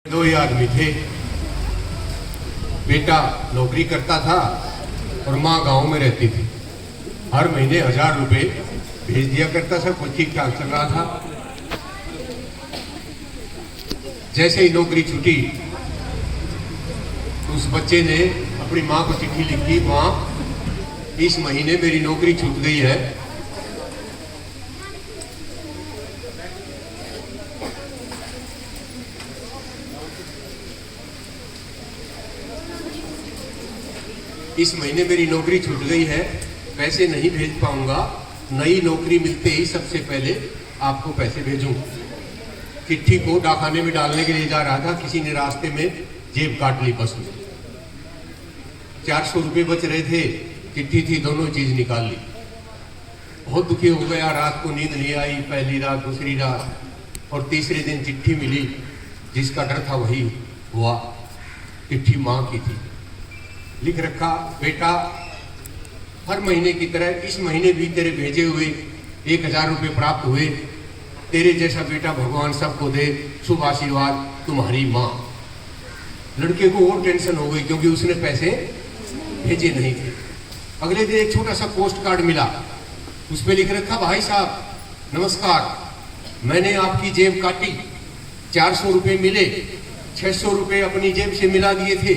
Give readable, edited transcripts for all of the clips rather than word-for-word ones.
दो ही आदमी थे। बेटा नौकरी करता था और माँ गांव में रहती थी। हर महीने 1000 रुपए भेज दिया करता था, कुछ ठीक ठाक चल रहा था। जैसे ही नौकरी छूटी उस बच्चे ने अपनी माँ को चिट्ठी लिखी, माँ इस महीने मेरी नौकरी छूट गई है, इस महीने मेरी नौकरी छूट गई है, पैसे नहीं भेज पाऊंगा, नई नौकरी मिलते ही सबसे पहले आपको पैसे भेजूं। चिट्ठी को डाकखाने में डालने के लिए जा रहा था, किसी ने रास्ते में जेब काट ली बस में। 400 रुपये बच रहे थे, चिट्ठी थी, दोनों चीज निकाल ली। बहुत दुखी हो गया, रात को नींद नहीं आई, पहली रात, दूसरी रात, और तीसरे दिन चिट्ठी मिली। जिसका डर था वही हुआ। चिट्ठी माँ की थी, लिख रखा, बेटा हर महीने की तरह इस महीने भी तेरे भेजे हुए 1000 रुपये प्राप्त हुए। तेरे जैसा बेटा भगवान सबको दे, शुभ आशीर्वाद, तुम्हारी माँ। लड़के को और टेंशन हो गई क्योंकि उसने पैसे भेजे नहीं थे। अगले दिन एक छोटा सा पोस्ट कार्ड मिला, उस पर लिख रखा, भाई साहब नमस्कार, मैंने आपकी जेब काटी, 400 रुपये मिले, 600 रुपये अपनी जेब से मिला दिए थे,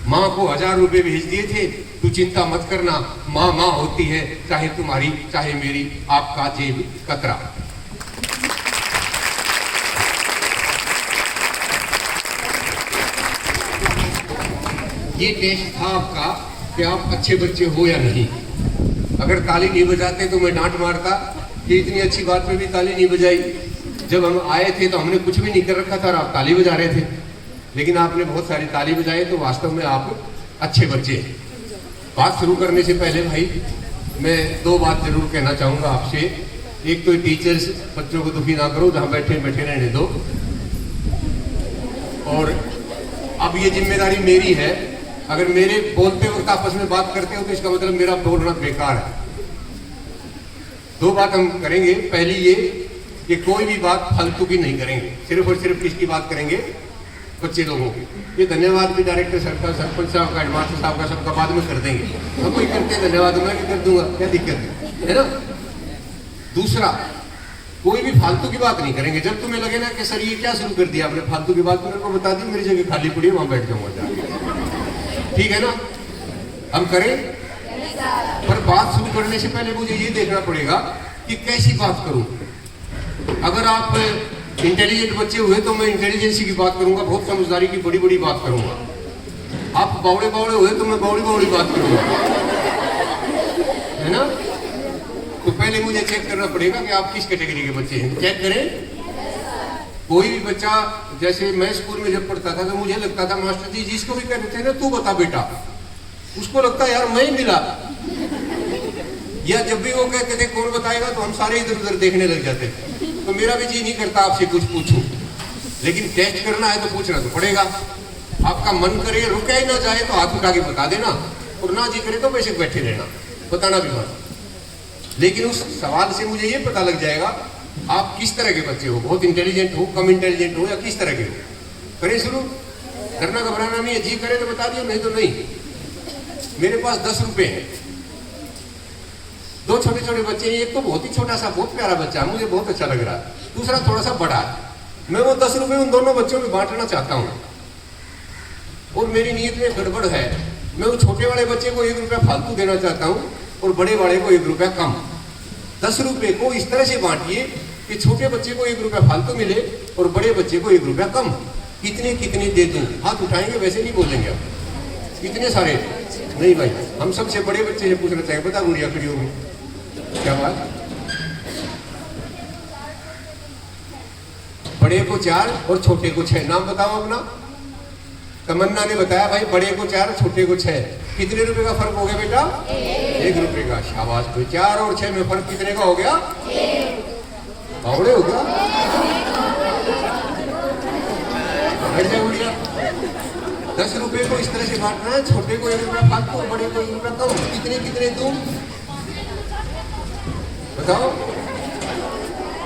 माँ को 1000 रुपये भेज दिए थे। तू चिंता मत करना, माँ माँ होती है, चाहे तुम्हारी चाहे मेरी, आपका जेब कतरा। ये टेस्ट था आपका कि आप अच्छे बच्चे हो या नहीं। अगर ताली नहीं बजाते तो मैं डांट मारता कि इतनी अच्छी बात पे भी ताली नहीं बजाई। जब हम आए थे तो हमने कुछ भी नहीं कर रखा था और आप ताली बजा रहे थे, लेकिन आपने बहुत सारी ताली बजाई, तो वास्तव में आप अच्छे बच्चे हैं। बात शुरू करने से पहले भाई मैं 2 बात जरूर कहना चाहूँगा आपसे। एक तो टीचर्स बच्चों को दुखी ना करो, जहाँ बैठे बैठे रहने दो। और अब ये जिम्मेदारी मेरी है, अगर मेरे बोलते वक्त आपस में बात करते हो तो इसका मतलब मेरा बोलना बेकार है। 2 बात हम करेंगे। पहली ये कि कोई भी बात फालतू की नहीं करेंगे, सिर्फ और सिर्फ किसकी बात करेंगे, बच्चे लोगों की। ये धन्यवाद भी डायरेक्टर साहब का, सरपंच साहब का, हेडमास्टर साहब का, सबका बाद में कर देंगे। हम कोई करते हैं धन्यवाद, मैं भी कर दूंगा, क्या दिक्कत है ना। दूसरा, कोई भी फालतू की बात नहीं करेंगे। जब तुम्हें लगे ना कि सर ये क्या शुरू कर दिया आपने, फालतू की बात मेरे को बता दी, मेरी जगह खाली पड़ी है, वहां बैठ जाऊंगा जाके, ठीक है ना। हम करें, पर बात शुरू करने से पहले मुझे ये देखना पड़ेगा कि कैसी बात करूं। अगर आप इंटेलिजेंट बच्चे हुए तो मैं इंटेलिजेंसी की बात करूंगा, बहुत समझदारी की बड़ी बड़ी बात करूंगा। आप बावड़े बावड़े हुए तो मैं बावड़ी बावड़ी बात करूंगा, है ना। तो पहले मुझे चेक करना पड़ेगा कि आप किस कैटेगरी के बच्चे हैं। चेक करें। कोई भी बच्चा, जैसे मैं स्कूल में जब पढ़ता था तो मुझे लगता था मास्टर जी जिसको भी कहते थे ना तू बता बेटा, उसको लगता यार मैं ही मिला। या जब भी वो कहते थे कौन बताएगा तो हम सारे इधर उधर देखने लग जाते थे। तो मेरा भी जी नहीं करता आपसे कुछ पूछूं, लेकिन टेस्ट करना है तो पूछना तो पड़ेगा। आपका मन करे, रुके ही ना जाए तो हाथ उठा के बता देना, और ना जी करे तो वैसे बैठे रहना, बताना भी मत। लेकिन उस सवाल से मुझे ये पता लग जाएगा आप किस तरह के बच्चे हो, बहुत इंटेलिजेंट हो, कम इंटेलिजेंट हो, या किस तरह के हो। करें शुरू। डरना घबराना नहीं है, जी करे तो बता दियो, नहीं तो नहीं। मेरे पास 10 रुपये हैं, 2 छोटे छोटे बच्चे हैं। एक तो बहुत ही छोटा सा, बहुत प्यारा बच्चा है, मुझे बहुत अच्छा लग रहा है। दूसरा थोड़ा सा बड़ा है। मैं वो 10 रुपये उन दोनों बच्चों में बांटना चाहता हूँ, और मेरी नीयत में गड़बड़ है। मैं वो छोटे वाले बच्चे को 1 रुपया फालतू देना चाहता हूँ और बड़े वाले को 1 रुपया कम। 10 रुपये को इस तरह से बांटिए कि छोटे बच्चे को 1 रुपया फालतू मिले और बड़े बच्चे को 1 रुपया कम। कितने कितने दे दूं? हाथ उठाएंगे, वैसे नहीं बोलेंगे आप। कितने सारे नहीं भाई, हम सबसे बड़े बच्चे से पूछना चाहिए। बता गुड़िया खड़ी होगी, क्या बात। बड़े को 4 और छोटे को 6। नाम बताओ अपना। तमन्ना ने बताया भाई बड़े को 4 छोटे को 6। कितने रुपए का फर्क हो गया बेटा? 1 रुपए का। शाबाश। तो 4 और 6 में फर्क कितने का हो गया? बावड़े हो गया। गुड़िया 10 रुपए को इस तरह से बांटना है, छोटे को 1 रुपया फालतू और बड़े को 1 रुपया कम। कितने कितने तुम बताओ।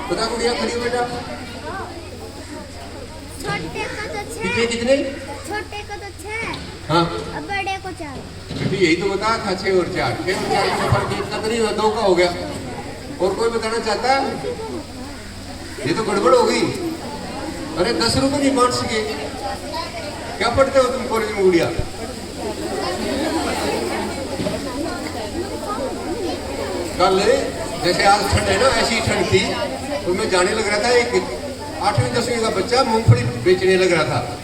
बता गुड़िया खड़ी हो बेटा। कितने कितने? छोटे को तो 6, हाँ अब बड़े को 4। बेटी यही तो बताया था, 6 और 4, 6 और 4 में फर्क इतना तो नहीं हुआ, 2 का हो गया। और कोई बताना चाहता है? ये तो गड़बड़ हो गई। अरे 10 रुपए नहीं बांट सके। क्या पढ़ते हो तुम कॉलेज में गुड़िया? कल जैसे आज ठंड है ना, ऐसी ठंड थी तो मैं जाने लग रहा था, एक 8वीं 10वीं का बच्चा मूंगफली बेचने लग रहा था।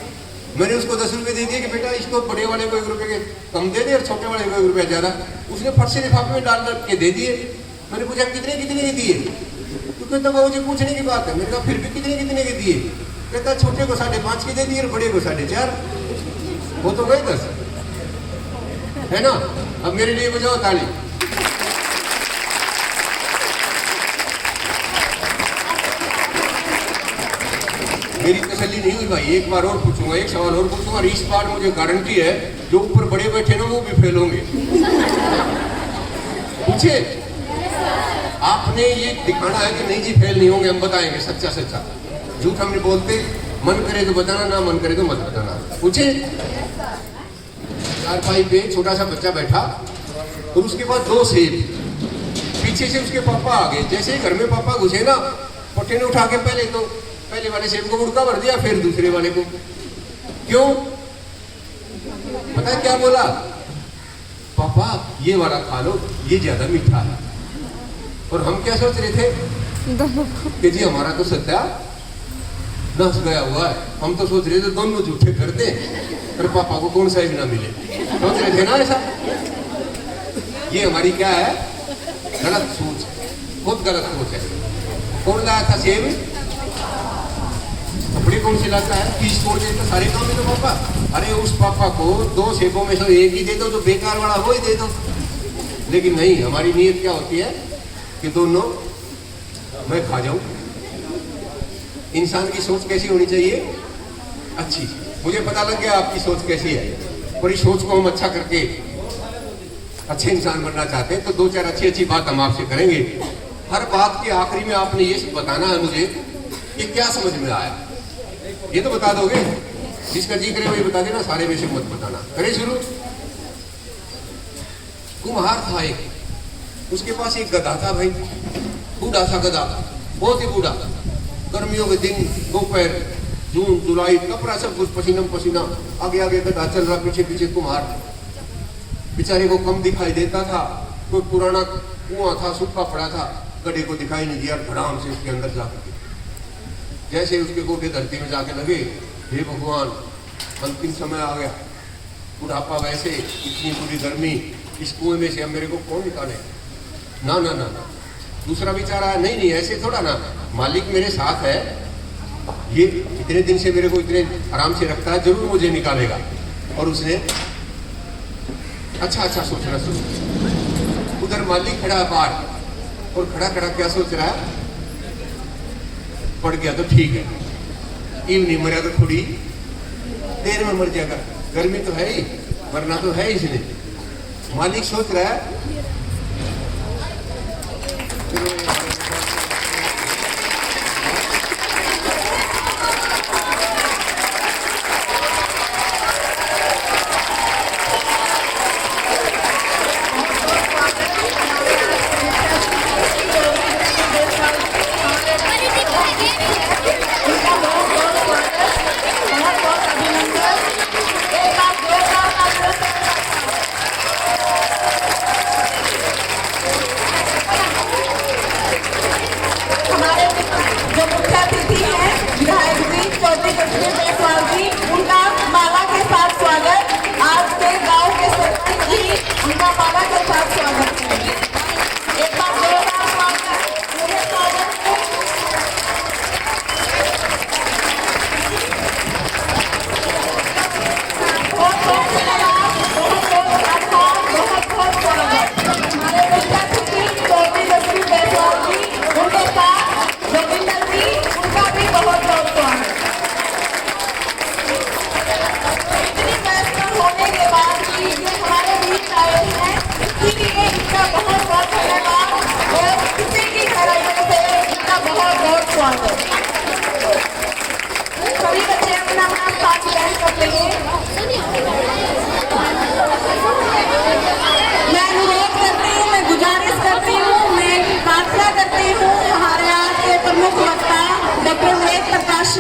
मैंने उसको 10 रुपए दे दिए कि बेटा इसको बड़े वाले को 1 रुपए के कम दे दे और छोटे वाले को 1 रुपया ज्यादा। उसने फट से लिफाफे में डाल के दे दिए। मैंने पूछा कितने कितने के दिए? तो कहता वो मुझे पूछने की बात है। मैंने कहा फिर भी कितने कितने के दिए? कहता छोटे को 5.5 के दे दिए और बड़े को 4.5। वो तो गए 10, है ना? अब मेरे लिए बजाओ ताली। मेरी तसल्ली नहीं हुई भाई, एक बार और पूछूंगा, एक सवाल और पूछूंगा और इस बार मुझे गारंटी है जो ऊपर बड़े बैठे ना वो भी फेल होंगे। पूछे आपने ये दिखाना है कि नहीं जी फेल नहीं होंगे, हम बताएंगे सच्चा सच्चा। झूठ हम नहीं बोलते, मन करे तो बताना, ना मन करे तो मत बताना। पूछे 4 पे छोटा सा बच्चा बैठा और उसके पास 2 सेब, पीछे से उसके पापा आ गए। जैसे ही घर में पापा घुसे ना, पट्टे ने उठा के पहले वाले सेब को मुड़का भर दिया, फिर दूसरे वाले को। क्यों? पता है क्या बोला? पापा ये वाला खा लो, ये ज्यादा मीठा है। और हम क्या सोच रहे थे कि जी हमारा तो सत्या नस गया हुआ है, हम तो सोच रहे थे दोनों झूठे कर दें और पापा को कौन सा ही ना मिले। सोच रहे थे ना ऐसा। ये हमारी क्या है? गलत सोच, बहुत गलत सोच है। कौन लाया था सेब? कपड़े कौन से लाता है? फीस छोड़ देता सारे काम में तो पापा। अरे उस पापा को 2 सेबों में से 1 ही दे दो, जो बेकार वाला वो ही दे दो। लेकिन नहीं, हमारी नीयत क्या होती है कि दोनों मैं खा जाऊं। इंसान की सोच कैसी होनी चाहिए? अच्छी। मुझे पता लग गया आपकी सोच कैसी है, और इस सोच को हम अच्छा करके अच्छे इंसान बनना चाहते हैं तो 2-4 अच्छी बात हम आपसे करेंगे। हर बात के आखिरी में आपने ये बताना है मुझे कि क्या समझ में आया। ये तो बता दोगे, जिसका जी करे वही बता देना, सारे में से मत बताना। करें शुरू। कुम्हार था एक, उसके पास एक गधा था भाई, बूढ़ा था गधा, बहुत ही बूढ़ा। गर्मियों के दिन, दोपहर, जून जुलाई, कपड़ा सब कुछ पसीना पसीना, आगे आगे गधा चल रहा, पीछे पीछे कुम्हार। बेचारे को कम दिखाई देता था, कोई पुराना कुआं था, सूखा पड़ा था, गधे को दिखाई नहीं दिया। धड़ाम से उसके अंदर जाकर जैसे उसके गोटे धरती में जाके लगे, हे भगवान अंतिम समय आ गया, बुढ़ापा वैसे, इतनी बुरी गर्मी, इस कुएं में से अब मेरे को कौन निकाले? ना ना ना ना। दूसरा विचार आया, नहीं नहीं ऐसे थोड़ा ना, मालिक मेरे साथ है, ये इतने दिन से मेरे को इतने आराम से रखता है, जरूर मुझे निकालेगा। और उसने अच्छा सोचना शुरू। उधर मालिक खड़ा है बाहर, और खड़ा खड़ा क्या सोच रहा है? पड़ गया तो ठीक है, इन नहीं मरा तो थोड़ी देर में मर जाएगा, गर्मी तो है ही, मरना तो है इसने। मालिक सोच रहा है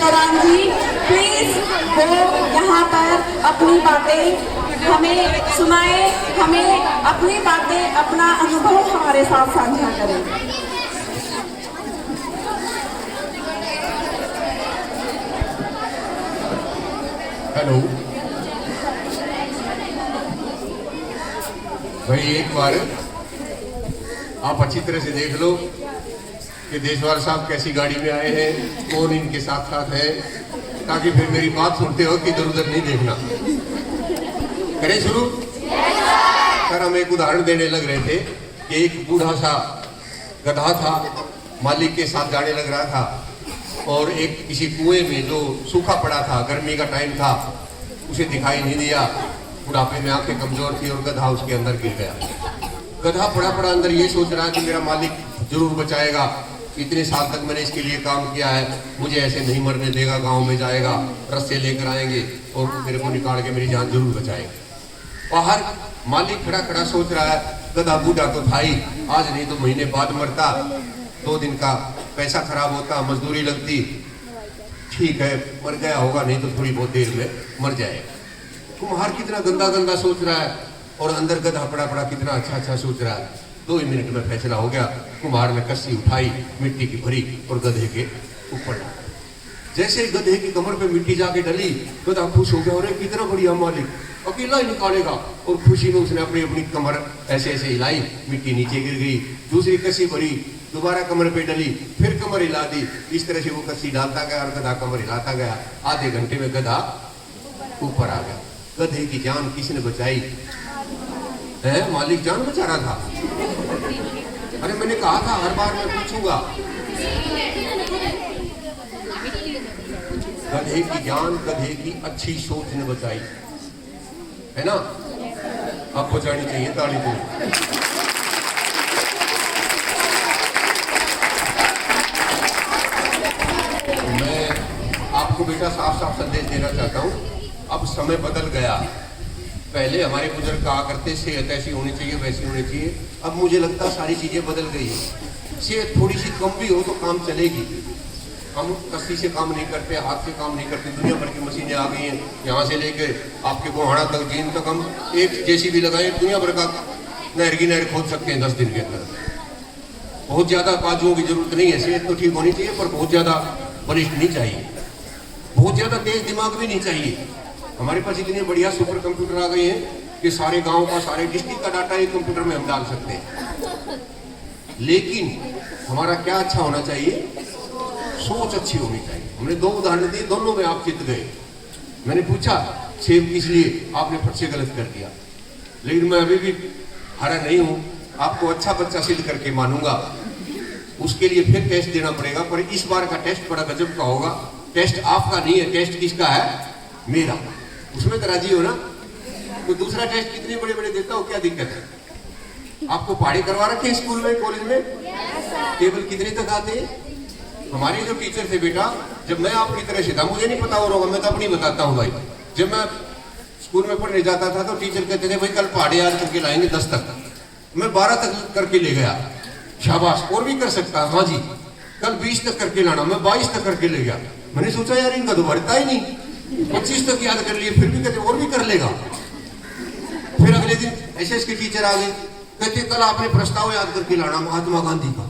दौरान जी प्लीज वो यहाँ पर अपनी बातें हमें सुनाए, हमें अपनी बातें, अपना अनुभव हमारे साथ साझा करें। हेलो भाई, एक बार आप अच्छी तरह से देख लो कि देशवाल साहब कैसी गाड़ी में आए हैं, कौन इनके साथ साथ है, ताकि फिर मेरी बात सुनते हो कि इधर उधर नहीं देखना। करें शुरू? सर, हम एक उदाहरण देने लग रहे थे कि एक बूढ़ा सा गधा था, मालिक के साथ जाने लग रहा था और एक किसी कुएं में जो सूखा पड़ा था, गर्मी का टाइम था, उसे दिखाई नहीं दिया, बुढ़ापे में आंखें कमजोर थी और गधा उसके अंदर गिर गया। गधा पड़ा पड़ा अंदर ये सोच रहा है कि मेरा मालिक जरूर बचाएगा, इतने साल तक मैंने इसके लिए काम किया है, मुझे ऐसे नहीं मरने देगा, गांव में जाएगा, रस्से लेकर आएंगे और मेरे को निकाल के मेरी जान जरूर बचाएगा। बाहर मालिक खड़ा खड़ा सोच रहा है, गधा बूढ़ा तो था ही, आज नहीं तो महीने बाद मरता, 2 दिन का पैसा खराब होता, मजदूरी लगती, ठीक है मर गया होगा, नहीं तो थोड़ी बहुत देर में मर जाएगा। कुम्हार कितना गंदा गंदा सोच रहा है और अंदर गधा पड़ा पड़ा कितना अच्छा अच्छा सोच रहा है। 2 ही मिनट में फैसला हो गया। कुम्हार ने कस्सी उठाई, मिट्टी की भरी और गधे के ऊपर डाला। जैसे ही गधे की कमर पे मिट्टी जाके डली, गधा खुश हो गया, अरे कितना बढ़िया मालिक, अकेला ही निकालेगा, और खुशी में उसने अपनी अपनी कमर ऐसे ऐसे हिलाई, मिट्टी नीचे गिर गई, दूसरी कस्सी भरी, दोबारा कमर पे डली, फिर कमर हिला दी। इस तरह से वो कस्सी डालता गया और गधा कमर हिलाता गया। आधे घंटे में गधा ऊपर आ गया। गधे की जान किसने बचाई है? मालिक जान बचा रहा था। अरे मैंने कहा था हर बार मैं पूछूंगा। गधे की जान गधे की अच्छी सोच ने बचाई है ना। अब बचानी चाहिए ताली को। मैं आपको बेटा साफ साफ संदेश देना चाहता हूँ, अब समय बदल गया। पहले हमारे बुजुर्ग कहा करते सेहत ऐसी होनी चाहिए, वैसी होनी चाहिए। अब मुझे लगता है सारी चीजें बदल गई है। सेहत थोड़ी सी कम भी हो तो काम चलेगी। हम कस्सी से काम नहीं करते, हाथ से काम नहीं करते, दुनिया भर की मशीनें आ गई हैं। यहाँ से लेके आपके गोहाना तक, जीन तक हम एक जेसीबी लगाए, दुनिया भर का नहर की नहर खोद सकते हैं 10 दिन के अंदर। बहुत ज्यादा बाजुओं की जरूरत नहीं है। सेहत तो ठीक होनी चाहिए पर बहुत ज्यादा बलिष्ठ नहीं चाहिए, बहुत ज्यादा तेज दिमाग भी नहीं चाहिए। हमारे पास इतने बढ़िया सुपर कंप्यूटर आ गए हैं कि सारे गांव का, सारे डिस्ट्रिक्ट का डाटा एक कंप्यूटर में हम डाल सकते हैं। लेकिन हमारा क्या अच्छा होना चाहिए? सोच अच्छी होनी चाहिए। हमने 2 उदाहरण दिए, दोनों में आप चित गए। मैंने पूछा सेब किस लिए, आपने फट से गलत कर दिया। लेकिन मैं अभी भी हारा नहीं हूं, आपको अच्छा बच्चा सिद्ध करके मानूंगा। उसके लिए फिर टेस्ट देना पड़ेगा, पर इस बार का टेस्ट बड़ा गजब का होगा। टेस्ट आपका नहीं है, टेस्ट किसका है? मेरा। उसमें तो राजी हो ना? कोई दूसरा टेस्ट कितने बड़े बड़े देता हो, क्या दिक्कत है? आपको पढ़ाई करवा रखे स्कूल में, कॉलेज में? टेबल कितने तक आते हैं? हमारे जो टीचर थे बेटा, जब मैं आपकी तरह से था, मुझे नहीं पता हो रहा, मैं तो अपनी बताता हूँ भाई। जब मैं स्कूल में पढ़ने जाता था तो टीचर कहते थे भाई कल पहाड़े याद करके लाएंगे 10 तक। मैं 12 तक करके ले गया। शाबाश, और भी कर सकता, हाँ जी। कल 20 तक करके लाना, मैं 22 तक करके ले गया। मैंने सोचा यार इनका तो बढ़ता ही नहीं, 25 तक याद कर लिए, फिर भी कहते और भी कर लेगा। फिर अगले दिन एसएस के टीचर आ गए, कहते कल आपने प्रस्ताव याद करके लाना महात्मा गांधी का।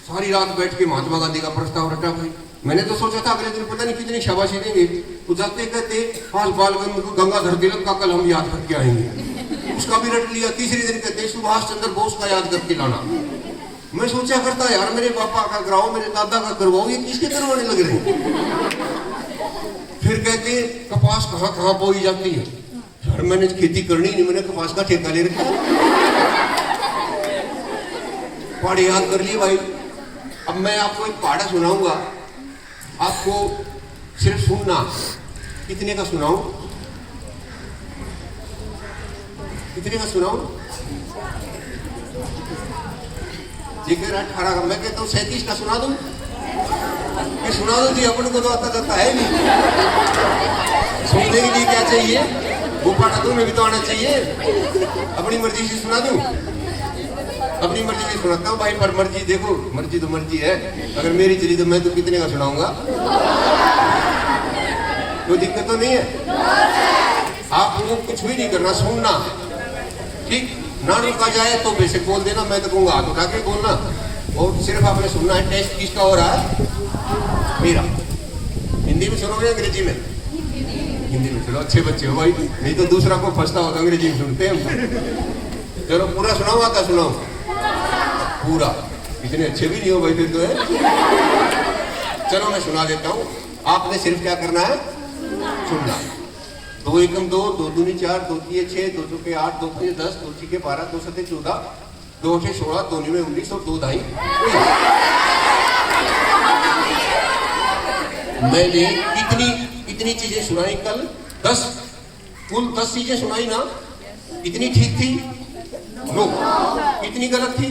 सारी रात बैठ के महात्मा गांधी का प्रस्ताव रटा भाई। मैंने तो सोचा था अगले दिन पता नहीं कितनी शाबाशी देंगे। तो जाते कहते आज बाल गंगाधर तिलक का कल हम याद करके आएंगे, उसका भी रट लिया। तीसरे दिन कहते सुभाष चंद्र बोस का याद करके लाना। मैं सोचा करता यार मेरे पापा का कराओ, मेरे दादा का करवाओ, ये किसके करवाने लग रहे हैं? फिर कहते कपास कहाँ कहाँ बोई जाती है। यार मैंने खेती करनी नहीं, मैंने कपास का ठेका ले रखा। पहाड़े याद कर लिए भाई। अब मैं आपको एक पहाड़ा सुनाऊंगा, आपको सिर्फ सुनना। कितने का सुनाऊं? कितने का सुनाऊं? जी कह रहा 18 का, मैं कहता हूँ 37 का सुना दूं। ये सुना दो जी, अपन को तो आता जाता है नहीं। सुनने के लिए क्या चाहिए? वो पढ़ा तुम्हें भी तो आना चाहिए। अपनी मर्जी से सुना दूं। अपनी मर्जी की सुनाता हूँ भाई, पर मर्जी देखो, मर्जी तो मर्जी है। अगर मेरी चली तो मैं तो कितने का सुनाऊंगा, कोई दिक्कत तो नहीं है। आपको कुछ भी नहीं करना, सुनना, ठीक। ना रुका जाए तो बेशक बोल देना, मैं तो कहूँगा हाथ उठा के बोलना, और सिर्फ आपने सुनना है। टेस्ट किसका हो रहा है? मेरा। हिंदी में सुनोगे अंग्रेजी में? हिंदी में। चलो अच्छे बच्चे हो भाई, नहीं तो दूसरा को फंसता होता, अंग्रेजी में सुनते हैं। चलो पूरा सुनाओ, आता सुनाओ पूरा। इतने अच्छे भी नहीं हो भाई फिर तो है। चलो मैं सुना देता हूँ, आपने सिर्फ क्या करना है? सुनना। 2 एकम 2, 2 दूनी 4, 2 तिये 6, 2 चौके 8, 2 पंजे 10, 2 छीके 12, 2 सत्ते 14, 2 अठे 16, 2 निमे 19 और 2 दाई 20। मैंने इतनी चीजें सुनाई कल, 10 कुल 10 चीजें सुनाई ना। इतनी ठीक थी? नो। इतनी गलत थी?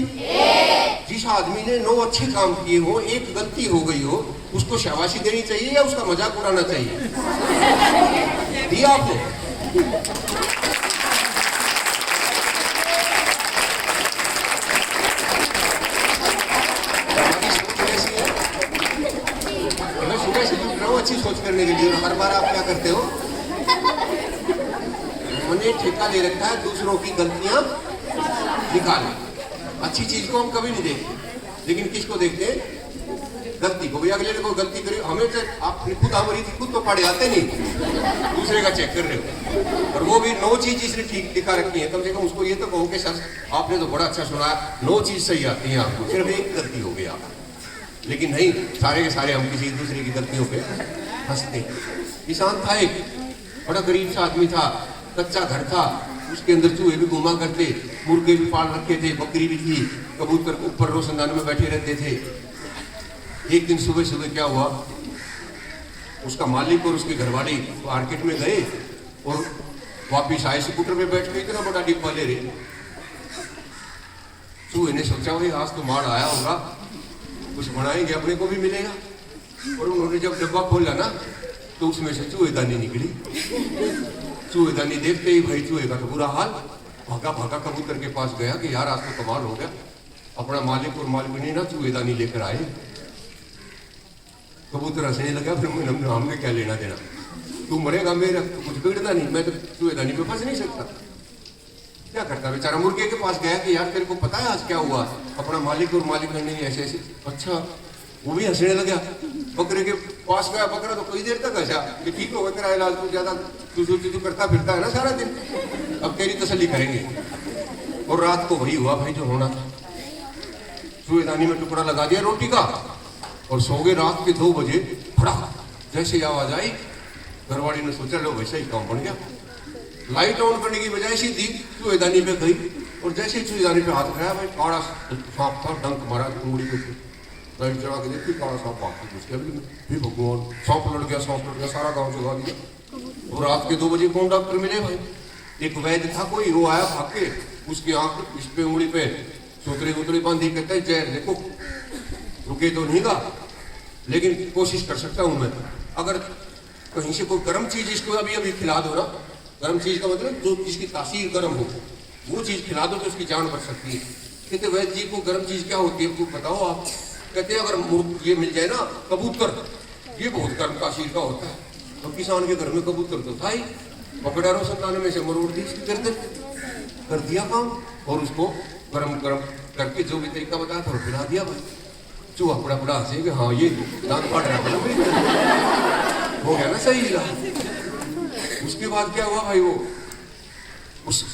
जिस आदमी ने 9 अच्छे काम किए हो, एक गलती हो गई हो, उसको शाबाशी देनी चाहिए या उसका मजाक उड़ाना चाहिए? दिया आपने? मैं सुबह से जुट रहा हूँ अच्छी सोच करने के लिए, और हर बार आप क्या करते हो? मैंने ठेका ले रखा है दूसरों की गलतियां निकालने। अच्छी चीज को हम कभी नहीं देखते, लेकिन किसको देखते हैं? गलती को। भैया अगले ने कोई गलती करी, हमें तो आपने खुद हमारी थी, खुद तो पढ़े आते नहीं, दूसरे का चेक कर रहे हो। और वो भी 9 चीज जिसने ठीक दिखा रखी है, कम से कम उसको ये तो कहो कि सर आपने तो बड़ा अच्छा सुना, 9 चीज सही आती है आपको, सिर्फ एक गलती हो गई आप। लेकिन नहीं, सारे के सारे हम किसी दूसरे की गलतियों पे हंसते। किसान था एक, बड़ा गरीब सा आदमी था, कच्चा घर था, उसके अंदर चूहे भी घुमा करते, मुर्गे भी पाल रखे थे, बकरी भी थी, कबूतर ऊपर रोशनदान में बैठे रहते थे। एक दिन सुबह सुबह क्या हुआ, उसका मालिक और उसके घरवाली मार्केट में गए और वापिस आए, स्कूटर पे बैठ के इतना बड़ा डिब्बा ले रहे। चूहे ने सोचा भाई आज तो मार आया होगा, कुछ बनाएंगे, अपने को भी मिलेगा। और उन्होंने जब डब्बा खोला ना, तो उसमें से चूहेदानी निकली। चूहेदानी देखते ही भाई चूहे का तो बुरा हाल, भागा भागा कबूतर के पास गया कि यार आज तो कमाल हो गया, अपना मालिक और मालिक ना चूहेदानी लेकर आए। कबूतर हंसने लगा, फिर हमने क्या लेना देना, तू मरेगा, मेरा कुछ बिगड़ना नहीं, मैं तो चूहेदानी पे फंस नहीं सकता। क्या करता बेचारा, मुर्गे के पास गया कि यार तेरे को पता है आज क्या हुआ? अपना मालिक और मालिक ने ऐसे ऐसे। अच्छा, वो भी हंसने लगा। बकरे के पास गया, बकरा तो कोई देर तक हंसा कि ठीक हो तेरा इलाज, तू ज्यादा तू करता फिरता है ना सारा दिन, अब तेरी तसल्ली करेंगे। और रात को वही हुआ भाई जो होना था, चूहेदानी में टुकड़ा लगा दिया रोटी का और सो गए। रात के 2 बजे फटाक जैसे आवाज आई, घरवाली ने सोचा लो वैसा ही काम बन गया। लाइट ऑन करने की बजाय सीधी चूहेदानी पे गई, और जैसे चूहेदानी पे हाथ उठाया भाई काड़ा सांप था, डंक मारा उंगली के ऊपर, लाइट जला के देखी काड़ा सांप बाकी उसके भी भगवान, सांप लड़ गया, सांप लड़ गया, सारा गाँव जगा दिया। और रात के 2 बजे कौन डॉक्टर मिले भाई? एक वैद्य था कोई, वो आया भाग के, उसकी आंख इस पे उंगली पे सूतरी बांधी, कहता है जहर देखो, रुके तो नहीं गा, लेकिन कोशिश कर सकता हूं मैं, अगर कहीं से कोई गर्म चीज इसको अभी अभी खिला दो ना, गर्म चीज का मतलब जो जिसकी तासीर गर्म हो, वो चीज खिला दो तो उसकी जान बच सकती है। कहते वैद्य जी को गर्म चीज क्या होती है, बताओ आप। कहते अगर ये मिल जाए ना कबूतर, ये बहुत गर्म तासीर का होता है। तो किसान के घर में कबूतर तो था ही, पकड़ा रोशनदान में से मरोड़ दी इसकी गर्दन, कर दिया काम, और उसको गरम करके जो भी तरीका बताया था पिला दिया भाई। चूहा बड़ा हंसे कि हाँ ये दांत फाड़ रहा हो गया ना सही इलाज। उसके बाद क्या हुआ भाई, वो उस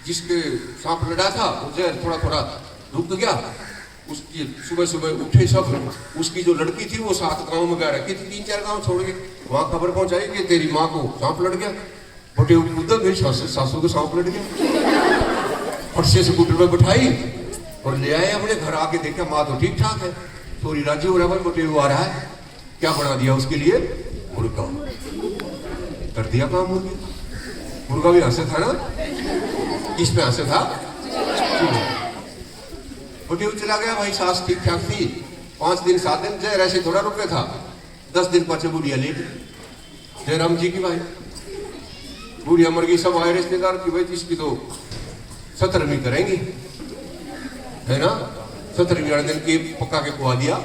जिसके सांप लड़ा था वो जहर थोड़ा थोड़ा रुक गया। उसकी सुबह सुबह उठे सब, उसकी जो लड़की थी वो 7 गांव में गया रखी थी, 3-4 गांव छोड़ के, वहां खबर पहुंचाई कि तेरी माँ को सांप लड़ गया। बटे उधर मेरी सासू को सांप लड़ गया, फटसे से स्कूटर पर बैठाई और ले आए अपने घर। आके देखा माँ तो ठीक ठाक है, थोड़ी राजी हो रहा है, बटे वो आ रहा है, क्या बना दिया उसके लिए? मुर्गा। कर दिया काम मुर्गा भी हंसे था ना, किस पे हंसे था? बटे वो चला गया भाई, सास ठीक ठाक थी, 5 दिन 7 दिन जहर ऐसे थोड़ा रुक गया था, 10 दिन पाछे बुढ़िया लेट, जयराम जी की भाई बुढ़िया मर गई। सब आए रिश्तेदार की भाई इसकी तो 17वीं करेंगी। है ना, 17वें दिन की पका के खुआ दिया।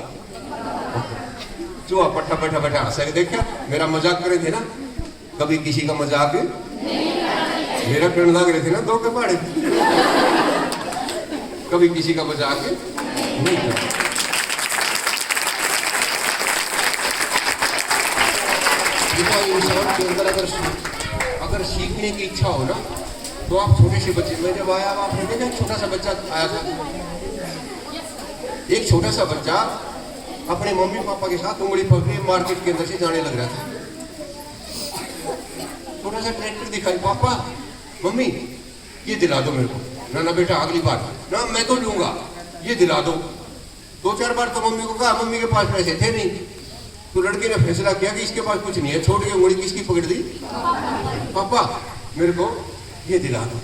चूहा पट्टा बैठा बैठा हंसा, देखा मेरा मजाक करे थे ना, कभी किसी का मजाक मेरा करना करे थे ना, दो के पाड़े कभी किसी का मजाक नहीं करता। इंसान के अंदर अगर सीखने की इच्छा हो ना, तो आप छोटे से बच्चे, मैं जब आया आपने देखा एक छोटा सा बच्चा आया था, एक छोटा सा बच्चा अपने मम्मी पापा के साथ उंगली पकड़े मार्केट के अंदर से जाने लग रहा था। छोटा सा ट्रैक्टर दिखाई, पापा मम्मी ये दिला दो मेरे को। ना ना बेटा अगली बार ना, मैं तो लूंगा, ये दिला दो। 2-4 बार तो मम्मी को कहा, मम्मी के पास पैसे थे नहीं, तो लड़के ने फैसला किया कि इसके पास कुछ नहीं है, छोड़ के उंगली किसकी पकड़ दी, पापा मेरे को ये दिला दो।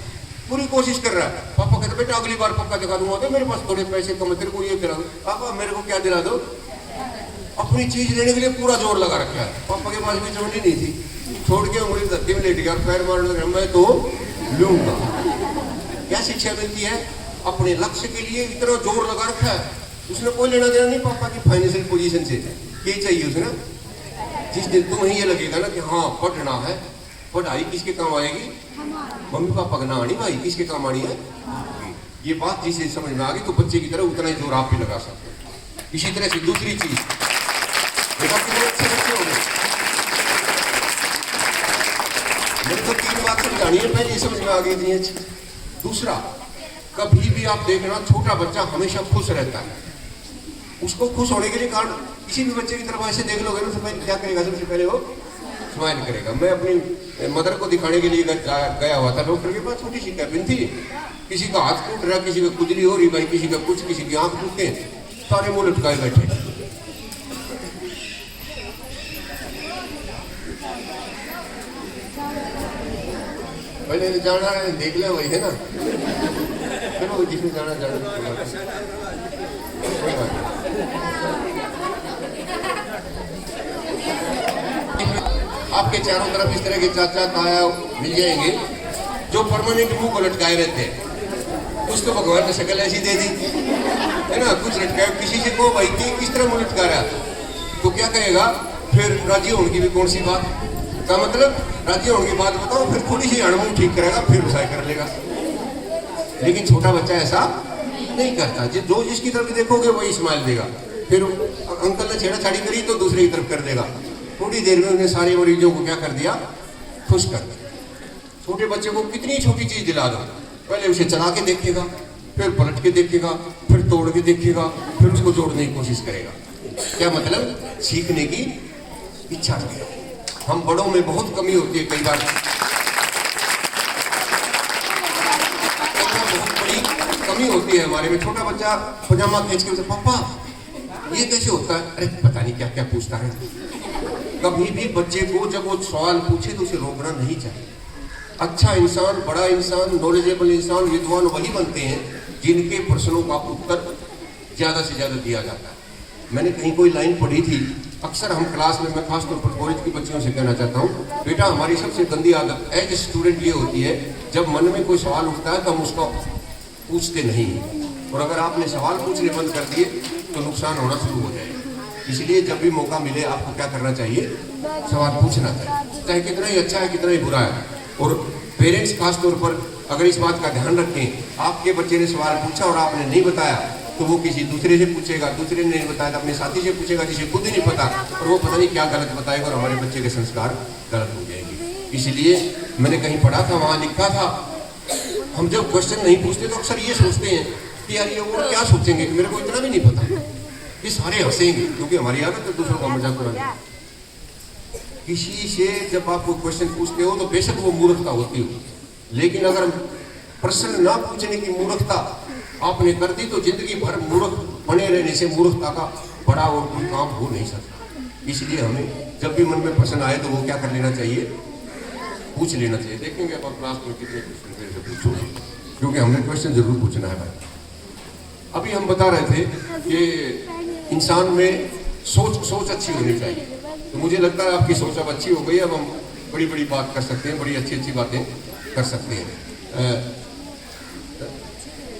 पूरी कोशिश कर रहा है, पापा कहते बेटा अगली बार पक्का दिखा दूंगा, तो मेरे पास थोड़े पैसे कम, तेरे को ये दिला दो। पापा मेरे को क्या दिला दो, अपनी चीज लेने के लिए पूरा जोर लगा रखा है। पापा के पास भी जोड़ी नहीं थी, छोड़ के उंगली धरती में लेट गया और पैर मारने लगा, मैं तो लूंगा। क्या शिक्षा मिलती है, अपने लक्ष्य के लिए इतना जोर लगा रखा है, उसने कोई लेना देना नहीं पापा की फाइनेंशियल पोजीशन से, क्या चाहिए उसे ना। जिस दिन तुम्हें ये लगेगा ना कि हाँ पढ़ना है, पढ़ाई किसके काम आएगी, मम्मी पापा का ना आनी, भाई किसके काम आनी है, ये बात जिसे समझ में आ गई तो बच्चे की तरह उतना ही जोर आप भी लगा सकते हैं। इसी तरह से दूसरी चीज, बेटा कितने अच्छे बच्चे हो गए, मेरे को 3 बात समझानी है, पहले ये समझ में आ गई इतनी अच्छी। दूसरा, कभी भी आप देखना छोटा बच्चा हमेशा खुश रहता है, उसको खुश होने के लिए कारण, किसी भी बच्चे की तरफ ऐसे देख लोगे ना, सबसे क्या करेगा, सबसे पहले वो स्माइल करेगा। मैं अपनी मदर को दिखाने के लिए गया हुआ था डॉक्टर के पास, छोटी सी कैबिन थी, किसी का हाथ टूट रहा, किसी का खुजली हो रही भाई, किसी का कुछ, किसी की आंख टूटे, सारे मुंह लटकाए बैठे। पहले जाना है देख लिया वही है ना, चलो जिसमें जाना आपके चारों तरफ इस तरह के चाचा ताया मिल जाएंगे जो परमानेंट मुंह को लटकाए रहते हैं। कुछ तो भगवान ने शक्ल ऐसी दे दी है ना, कुछ लटकाए, किसी से को भाई किस तरह मुंह लटका रहा तो क्या कहेगा, फिर राजी होने की भी कौन सी बात का मतलब, राजी होने की बात बताओ, फिर थोड़ी सी अड़मुंह ठीक करेगा, फिर उसाई कर लेगा। लेकिन छोटा बच्चा ऐसा नहीं करता, जो जिसकी तरफ देखोगे वही स्माइल देगा, फिर अंकल ने छेड़ाछाड़ी करी तो दूसरे की तरफ कर देगा, थोड़ी देर में उन्हें सारे मरीजों को क्या कर दिया, खुश कर दिया। छोटे बच्चे को कितनी छोटी चीज दिला दो, पहले उसे चला के देखेगा, फिर पलट के देखेगा, फिर तोड़ के देखेगा, फिर उसको जोड़ने की कोशिश करेगा। क्या मतलब, सीखने की इच्छा रखेगा। हम बड़ों में बहुत कमी होती है, कई बार बहुत बड़ी कमी होती है हमारे में। छोटा बच्चा पजामा खींच के पापा ये कैसे होता है, अरे पता नहीं क्या क्या पूछता है। कभी भी बच्चे को जब वो सवाल पूछे तो उसे रोकना नहीं चाहिए। अच्छा इंसान, बड़ा इंसान, नॉलेजेबल इंसान, विद्वान वही बनते हैं जिनके प्रश्नों का उत्तर ज्यादा से ज्यादा दिया जाता है। मैंने कहीं कोई लाइन पढ़ी थी, अक्सर हम क्लास में, मैं खासतौर पर कॉलेज की बच्चियों से कहना चाहता हूँ, बेटा हमारी सबसे गंदी आदत एज स्टूडेंट ये होती है, जब मन में कोई सवाल उठता है तो हम उसको पूछते नहीं हैं, और अगर आपने सवाल पूछने बंद कर दिए तो नुकसान होना शुरू हो जाएगा। इसलिए जब भी मौका मिले आपको क्या करना चाहिए, सवाल पूछना चाहिए, चाहे कितना ही अच्छा है कितना ही बुरा है। और पेरेंट्स खासतौर पर अगर इस बात का ध्यान रखें, आपके बच्चे ने सवाल पूछा और आपने नहीं बताया तो वो किसी दूसरे से पूछेगा, दूसरे ने नहीं बताया तो अपने साथी से पूछेगा जिसे खुद ही नहीं पता, और वो पता नहीं क्या गलत बताएगा और हमारे बच्चे के संस्कार गलत हो जाएंगे। इसलिए मैंने कहीं पढ़ा था, वहाँ लिखा था, हम जब क्वेश्चन नहीं पूछते तो अक्सर ये सोचते हैं कि यार ये और क्या सोचेंगे, कि मेरे को इतना भी नहीं पता, ये सारे हंसेंगे, क्योंकि हमारी आदत है दूसरों का मजाक उड़ाना। किसी से जब आप कोई क्वेश्चन पूछते हो तो बेशक वो मूर्खता होती हो, लेकिन अगर प्रश्न ना पूछने की मूर्खता आपने कर दी तो जिंदगी भर मूर्ख बने रहने से मूर्खता का बड़ा और कोई काम हो नहीं सकता। इसलिए हमें जब भी मन में प्रश्न आए तो वो क्या कर लेना चाहिए, पूछ लेना चाहिए। देखेंगे अब क्लास में कितने क्वेश्चन मेरे से पूछोगे, क्योंकि हमने क्वेश्चन जरूर पूछना है भाई। अभी हम बता रहे थे कि इंसान में सोच अच्छी होनी चाहिए, तो मुझे लगता है आपकी सोच अब अच्छी हो गई, अब हम बड़ी बड़ी बात कर सकते हैं, बड़ी अच्छी अच्छी बातें कर सकते हैं।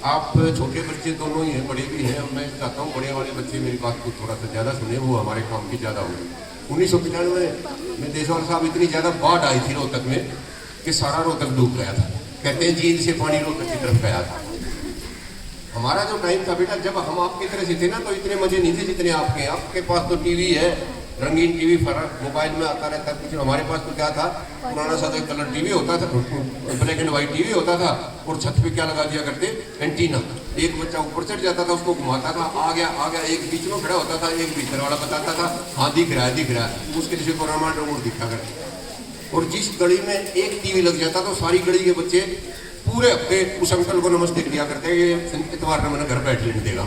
आप छोटे बच्चे दोनों ही हैं, बड़े भी हैं। अब मैं चाहता हूँ बड़े वाले बच्चे मेरी बात को थोड़ा सा ज़्यादा सुने, वो हमारे काम की ज़्यादा होगी। 1995 में देशवाल साहब इतनी ज़्यादा बाढ़ आई थी रोहतक में कि सारा रोहतक डूब गया था। कहते हैं झील से पानी रोहतक की तरफ गया था। हमारा जो टाइम था बेटा, जब हम आपकी तरह से थे ना, तो इतने मजे नहीं थे जितने आपके। आपके पास तो टीवी है, रंगीन टीवी, फर्क मोबाइल में आता रहता कुछ। हमारे पास तो क्या था, पुराना सा तो कलर टीवी होता था, ब्लैक एंड व्हाइट टीवी होता था, और छत पे क्या लगा दिया करते, एंटीना। एक बच्चा ऊपर चढ़ जाता था, उसको घुमाता था, आ गया, एक बीच में खड़ा होता था, एक भीतर वाला बताता था हाँ दिख रहा है, उसके जैसे कोरामा डोर दिखा करते। और जिस गली में एक टीवी लग जाता तो सारी गली के बच्चे पूरे हफ्ते उस अंकल को नमस्ते किया करते, ये इतवार ने मैंने घर बैठ लेने देगा।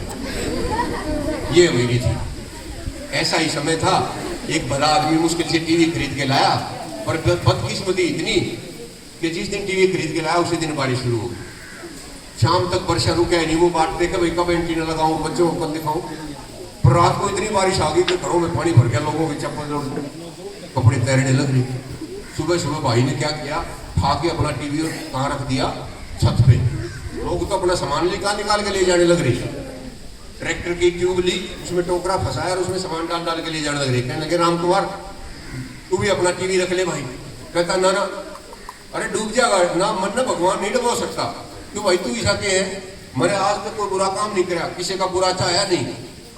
ये मेरी थी। ऐसा ही समय था, एक भला आदमी मुश्किल से टीवी खरीद के लाया, पर बदकिस्मती इतनी कि जिस दिन टीवी खरीद के लाया उसी दिन बारिश शुरू हो गई। शाम तक वर्षा रुके नहीं, वो बांटते कि भाई कब एंटीना लगाऊं, बच्चों को कब दिखाऊं। पर रात को इतनी बारिश आ गई कि घरों में पानी भर गया, लोगों की चप्पल और कपड़े तैरने लग रही। सुबह भाई ने क्या किया, खा के अपना टीवी कहाँ रख दिया, छत पे। लोग तो अपना सामान निकाल के ले जाने लग रहे। ट्रैक्टर की ट्यूब ली, उसमें टोकरा फंसाया और उसमें सामान डाल के ले जाने लग रहे। कहने लगे राम कुमार तू भी अपना टीवी रख ले भाई। कहता ना अरे डूब जाएगा ना, मन ना भगवान नहीं डुबो सकता। क्यों भाई तू ऐसा के है, मैंने आज तक कोई बुरा काम नहीं करा, किसी का बुरा चाहा नहीं,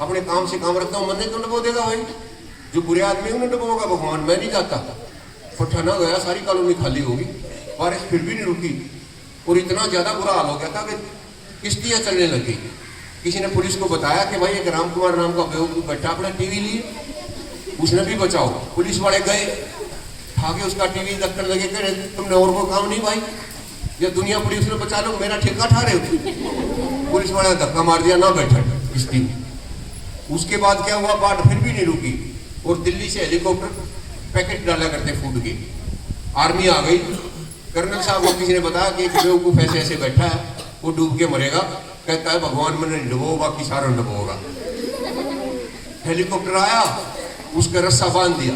अपने काम से काम रखता हूँ, मन नहीं क्यों डुबो देगा भाई। जो बुरे आदमी उन्हें डुबोगा भगवान, मैं नहीं जाता। फटाना गया, सारी कॉलोनी खाली होगी, बारिश फिर भी नहीं रुकी और इतना ज्यादा बुरा हाल हो गया था कि किश्तियां चलने लगी। किसी ने पुलिस को बताया कि भाई एक राम कुमार नाम का बेवकूफ बैठा अपना टीवी लिए, उसने भी बचाओ। पुलिस वाले गए, आगे उसका टीवी रखने लगे, कह रहे तुमने और कोई काम नहीं भाई, ये दुनिया पुलिस ने बचा लो, मेरा ठेका ठा रहे हो। पुलिस वाले धक्का मार दिया, ना बैठा किश्ती में। उसके बाद क्या हुआ, बाढ़ फिर भी नहीं रुकी और दिल्ली से हेलीकॉप्टर पैकेट डाला करते फूड के। आर्मी आ गई, कर्नल साहब को किसी ने बताया कि एक बेवकूफ ऐसे ऐसे बैठा है, वो डूब के मरेगा। कहता है भगवान मैंने डुबो, बाकी सारा डुबोगा। हेलीकॉप्टर आया, उसका रस्सा बांध दिया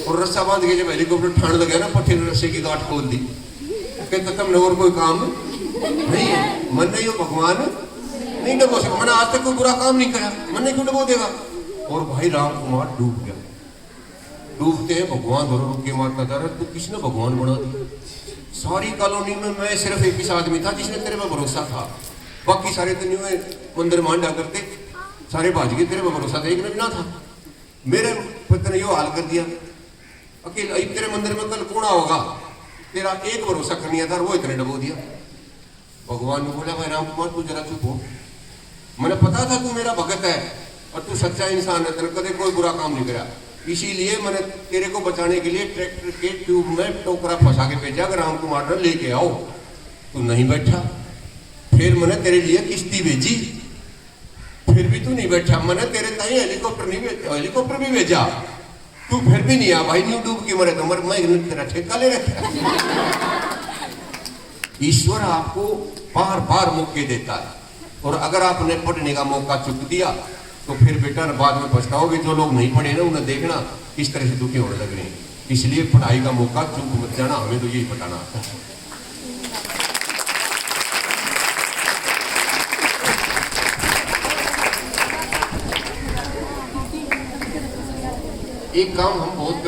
और रस्सा बांध के जब हेलीकॉप्टर ठाण लगा ना, पट्टे ने रस्से की गांठ खोल दी। कहता तुमने और कोई काम नहीं है, मन नहीं हो भगवान नहीं डुबो सकता, मैंने आज तक कोई बुरा काम नहीं करा, मन नहीं क्यों डुबो देगा। और भाई राम कुमार डूब गया। डूबते हैं भगवान धरो रुक के मारता था, तो किसने भगवान बना दिया। सारी कॉलोनी में मैं सिर्फ एक ही आदमी था जिसने तेरे पे भरोसा था, बाकी सारे तो नहीं मंदिर मांडा करते, सारे भाज गए, तेरे पे भरोसा था एक ने भी ना था। मेरे पति ने यो हाल कर दिया, अकेला तेरे मंदिर में कल कौन होगा, तेरा एक भरोसा करनी था, वो इतने डबो दिया। भगवान ने बोला भाई राम कुमार तू जरा चुप हो, मैंने पता था तू मेरा भगत है और तू सच्चा इंसान है, तेरे कदे कोई बुरा काम नहीं करा, इसीलिए मैंने तेरे को बचाने के लिए ट्रैक्टर के ट्यूब में टोकरा फंसा के भेजा कि राम कुमार ने लेके आओ। तू नहीं बैठा, फिर मैंने तेरे लिए किश्ती भेजी, फिर भी तू नहीं बैठा, मैंने तेरे ताई हेलीकॉप्टर भी भेजा, तू फिर भी नहीं आ भाई, न्यू डूब के मरे तो मर, मैं तेरा ठेका ले रखा। ईश्वर आपको बार बार मौके देता है, और अगर आपने पढ़ने का मौका चुक दिया तो फिर बेटा बाद में पछताओगे। जो लोग नहीं पढ़े ना उन्हें देखना किस तरह से दुखी होने लग रहे हैं। इसलिए पढ़ाई का मौका चूक मत जाना, हमें तो यही बताना आता है। एक काम हम बहुत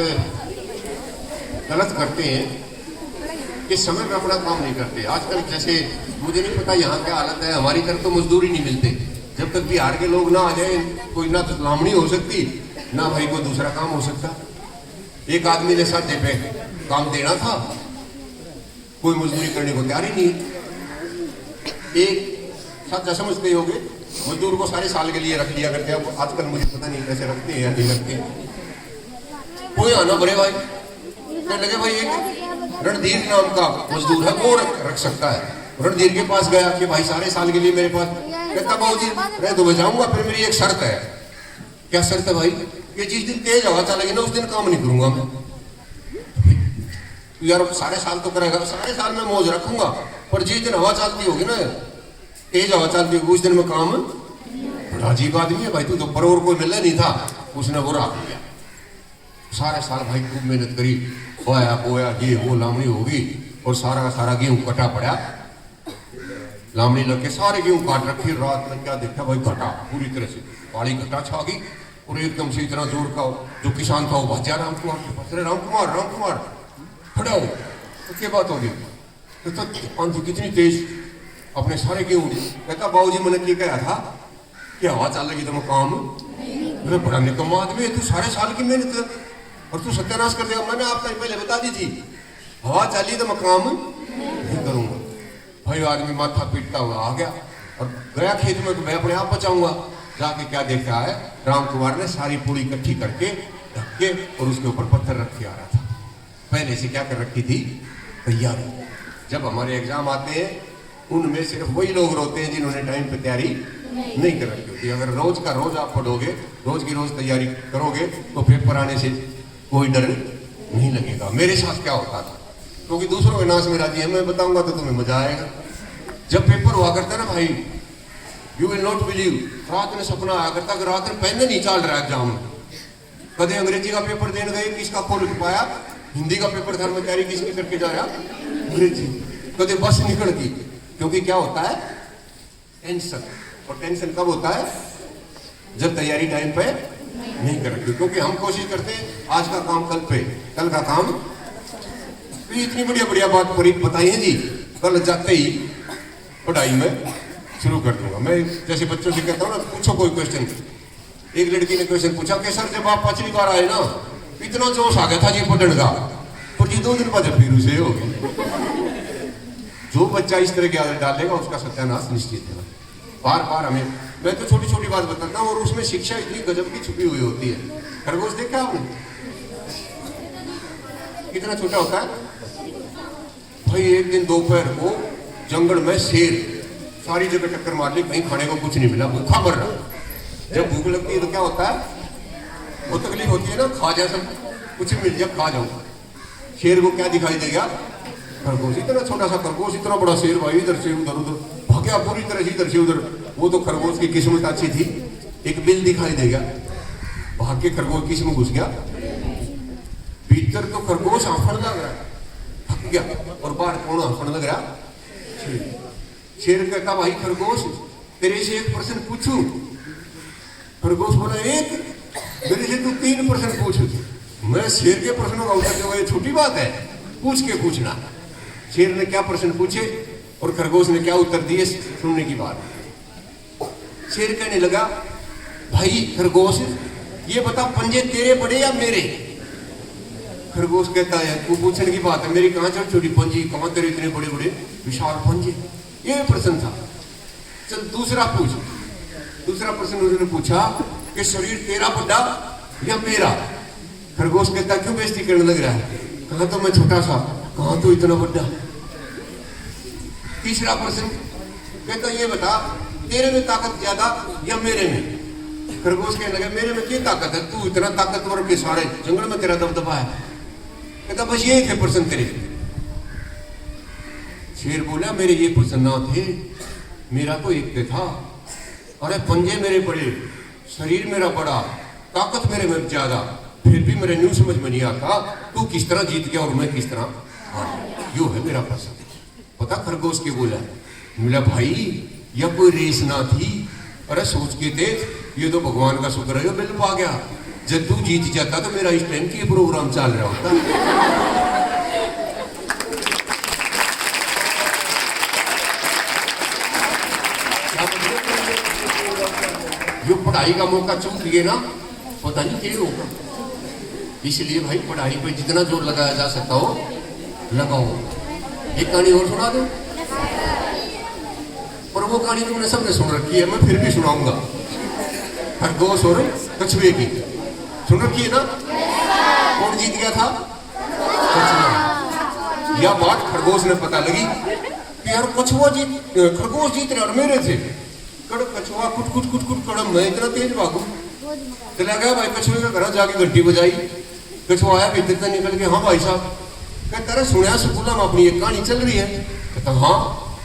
गलत करते हैं कि समय में अपना काम नहीं करते। आजकल जैसे मुझे नहीं पता यहाँ क्या हालत है, हमारी तरफ तो मजदूर ही नहीं मिलते। जब तक बिहार के लोग ना आ जाए, कोई ना तो लामणी हो सकती ना भाई कोई दूसरा काम हो सकता। एक आदमी ने साथे पे काम देना था, कोई मजदूरी करने को तैयार ही नहीं। एक साथ समझते होगे, मजदूर को सारे साल के लिए रख लिया करते हैं। आजकल मुझे पता नहीं कैसे रखते हैं या नहीं रखते। कोई आना बड़े भाई कहने लगे भाई एक रणधीर नाम का मजदूर है, वो रख सकता है। रणधीर के पास गया कि भाई सारे साल के लिए मेरे पास, कहता बाबूजी मैं तो बचाऊंगा, फिर मेरी एक शर्त है। क्या शर्त है भाई? कि जिस दिन तेज हवा चलेगी ना उस दिन काम नहीं करूंगा मैं। तो यार सारे साल तो करेगा, सारे साल में मौज रखूंगा, पर जिस दिन हवा चलती होगी ना, तेज हवा चलती होगी, उस दिन में काम। बड़ा अजीब आदमी है भाई, तू तो पर और कोई मिलने नहीं था, उसने वो रख लिया। सारे साल भाई खूब मेहनत करी, बोया बोया ये वो लामड़ी होगी और सारा का सारा गेहूं कटा पड़ा। लामड़ी लग के सारे गेहूं काट रखे, रात में क्या देखा भाई घटा पूरी तरह से, काली घटा छा गई और एकदम से इतना जोर का जो किसान था वो भाजा राम कुमार के पास। अरे राम कुमार खड़ा हो, तो क्या बात होगी? तो आंधी कितनी तेज, अपने सारे गेहूं उड़ी। कहता बाबूजी मैंने क्या कहा था कि हवा चल लगी तो मैं काम, अरे बड़ा निकम्मा आदमी है तू, सारे साल की मेहनत और तू सत्यानाश कर देगा। मैंने आपको पहले बता दी थी हवा चली तो मैं काम नहीं करूंगा। भाई आदमी माथा पीटता हुआ आ गया और गया खेत में, तो मैं अपने आप बचाऊंगा। जाके क्या देखा है, राम कुमार ने सारी पूरी इकट्ठी करके ढक के और उसके ऊपर पत्थर रख के आ रहा था। पहले से क्या कर रखी थी, तैयारी। जब हमारे एग्जाम आते हैं उनमें सिर्फ वही लोग रोते हैं जिन्होंने टाइम पे तैयारी नहीं कर रखी होती। अगर रोज का रोज आप पढ़ोगे, रोज की रोज तैयारी करोगे, तो पेपर आने से कोई डर नहीं लगेगा। मेरे साथ क्या होता था, क्योंकि दूसरों के नाश में राजी है, मैं बताऊंगा तो तुम्हें मजा आएगा। जब पेपर हुआ करता ना भाई, यू विल नॉट बिलीव, रात में सपना आया करता कि रात में पेन नहीं चल रहा एग्जाम में। कदे अंग्रेजी का पेपर देने गए, किसका खोल पाया, हिंदी का पेपर था में तैयारी किसकी करके जा रहा, अंग्रेजी। कदे बस निकल गई, क्योंकि क्या होता है, टेंशन। और टेंशन कब होता है, जब तैयारी टाइम पे नहीं कर रखी। क्योंकि हम कोशिश करते हैं आज का काम कल पे, कल का काम। तो इतनी बढ़िया बात बताई है जी, कल जाते ही पढ़ाई में शुरू कर दूंगा। मैं जैसे बच्चों से कहता हूँ ना, पूछो कोई क्वेश्चन। एक लड़की ने क्वेश्चन पूछा कि सर जब आप 5वीं बार आए ना, इतना जोश आ गया था जी पढ़ने का, पर जी 2 दिन बाद फिर उसे हो गई। जो बच्चा इस तरह की आदत डालेगा उसका सत्यानाश निश्चित है। बार बार हमें, मैं तो छोटी छोटी बात बताता हूँ और उसमें शिक्षा इतनी गजब की छुपी हुई होती है। खरगोश देखा आपने, कितना छोटा होता है भाई। एक दिन दोपहर को जंगल में शेर सारी जगह टक्कर मार ली, कहीं खाने को कुछ नहीं मिला, भूखा मर रहा। जब भूख लगती है तो क्या होता है, वो तकलीफ होती है ना, खा जा, सब कुछ मिल जाए खा जाऊं। शेर को क्या दिखाई दे गया, खरगोश। इतना छोटा सा खरगोश, इतना बड़ा शेर भाई, इधर से उधर उधर भाग्या पूरी तरह से, इधर से उधर। वो तो खरगोश की किस्मत अच्छी थी, एक बिल दिखाई दे गया, भाग के खरगोश किस में घुस गया, भीतर तो खरगोश आंफड़ लग रहा है, थक गया, और बाहर कौन आंफड़ लग रहा, शेर कहता भाई खरगोश तेरे से 1 प्रश्न पूछूं। खरगोश बोला 1, मेरे से तू 3 प्रश्न पूछ। मैं शेर के प्रश्नों का उत्तर दूंगा, ये छोटी बात है, पूछ के पूछना। शेर ने क्या प्रश्न पूछे और खरगोश ने क्या उत्तर दिए, सुनने की बात। शेर कहने लगा भाई खरगोश ये बता, पंजे तेरे बड़े या मेरे? खरगोश कहता है तू पूछने की बात है, मेरी कहाँ छोटी पंजी, कहाँ तेरे इतने बड़े बड़े विशाल पंजे। ये प्रश्न था। चल दूसरा पूछ। दूसरा प्रश्न उन्होंने पूछा कि शरीर तेरा बड़ा या मेरा? खरगोश कहता क्यों बेइज्जती करने लग रहा है, कहा तो मैं छोटा सा, कहा तो इतना बड़ा। तीसरा प्रश्न कहता ये बता, तेरे में ताकत ज्यादा या मेरे में? खरगोश कहने लगा मेरे में क्या ताकत है, तू इतना ताकतवर के सारे जंगल में तेरा दबदबा है। कहता बस ये थे प्रश्न तेरे। शेर बोला मेरे ये प्रश्न ना थे, मेरा तो एक पे था। अरे पंजे मेरे बड़े, शरीर मेरा बड़ा, ताकत मेरे में ज्यादा, फिर भी मेरे न्यू समझ में नहीं आता तू किस तरह जीत गया और मैं किस तरह हार गया। यो है मेरा प्रश्न। पता खरगोश के बोला भाई यह कोई रेस ना थी। अरे सोच के थे, ये तो भगवान का शुक्र है बिल पा गया, जब तू जीत जाता तो मेरा इस टाइम की प्रोग्राम चल रहा होता। जो पढ़ाई का मौका चूक गए ना, पता नहीं क्या होगा। इसलिए भाई पढ़ाई पे जितना जोर लगाया जा सकता हो लगाओ। एक कहानी और सुना दो, और वो कहानी तुमने सबने सुन रखी है, मैं फिर भी सुनाऊंगा। खरगोश और कछुए की सुन रखी है ना? कौन जीत गया था? कछुआ। यह बात खरगोश ने पता लगी कि यार कछुआ खरगोश जीत रहे और मेरे थे। कछुआ कुट कुट कुट कुट कड़म, मैं इतना तेज भागू। चला गया भाई कछुए के घर, जाके घंटी बजाई। कछुआ आया भीतर से निकल के, हाँ भाई साहब। कहता रहे सुनया स्कूल में अपनी एक कहानी चल रही है। कहता हाँ,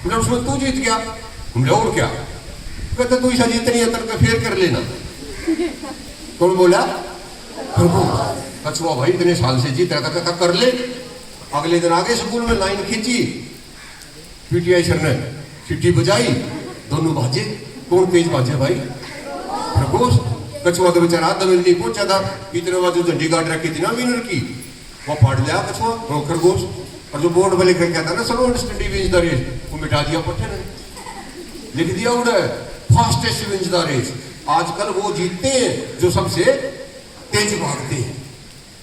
मतलब उसमें तू जीत गया। हमने और क्या? कहता तू ऐसा जीतनी है तब फेर कर लेना। कौन बोला? कछुआ भाई इतने साल से जीत रहा था, कहता कर ले। अगले दिन आगे स्कूल में लाइन खींची पीटीआई सर ने, सीटी बजाई, दोनों भाजे। कौन तेज भाजे भाई? खरगोश। कछुआ तो बेचारा दमिल नहीं पहुंचा था, इतने बाद झंडी गाड़ रखी थी ना विनर की, वो फाड़ लिया कछुआ, वो खरगोश। और जो बोर्ड में लिखा क्या था ना, slow and steady wins the race, वो मिटा दिया पट्टे ने, लिख दिया उड़े फास्टेस्ट विंस द रेस। आजकल वो जीतते हैं जो सबसे तेज भागते हैं।